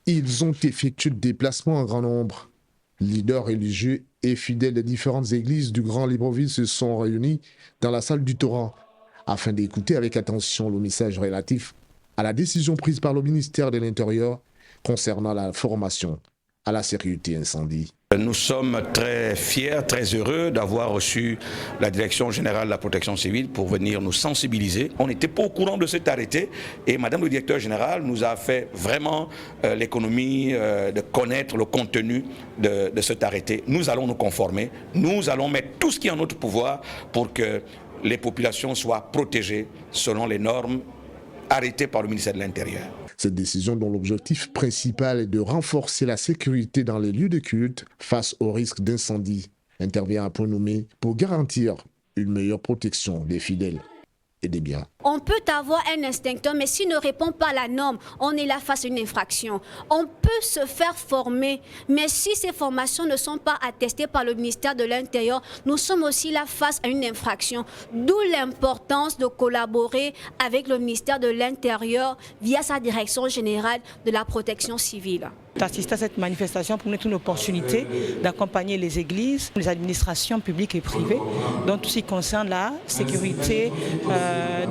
Ils ont effectué le déplacement en grand nombre. Leaders religieux et fidèles des différentes églises du Grand Libreville se sont réunis dans la salle du Torrent afin d'écouter avec attention le message relatif à la décision prise par le ministère de l'Intérieur concernant la formation à la sécurité incendie. Nous sommes très fiers, très heureux d'avoir reçu la Direction générale de la protection civile pour venir nous sensibiliser. On n'était pas au courant de cet arrêté et Madame le directeur général nous a fait vraiment l'économie de connaître le contenu de cet arrêté. Nous allons nous conformer, nous allons mettre tout ce qui est en notre pouvoir pour que les populations soient protégées selon les normes arrêtées par le ministère de l'Intérieur. Cette décision dont l'objectif principal est de renforcer la sécurité dans les lieux de culte face au risque d'incendie intervient à point nommé pour garantir une meilleure protection des fidèles et des biens. On peut avoir un instincteur, mais s'il ne répond pas à la norme, on est là face à une infraction. On peut se faire former, mais si ces formations ne sont pas attestées par le ministère de l'Intérieur, nous sommes aussi là face à une infraction. D'où l'importance de collaborer avec le ministère de l'Intérieur via sa direction générale de la protection civile. D'assister à cette manifestation pour nous est une opportunité d'accompagner les églises, les administrations publiques et privées, dans tout ce qui concerne la sécurité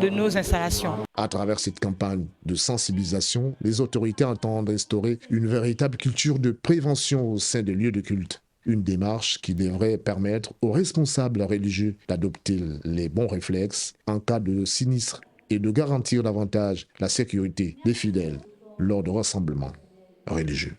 de nos installations. À travers cette campagne de sensibilisation, les autorités entendent instaurer une véritable culture de prévention au sein des lieux de culte. Une démarche qui devrait permettre aux responsables religieux d'adopter les bons réflexes en cas de sinistre et de garantir davantage la sécurité des fidèles lors de rassemblements religieux.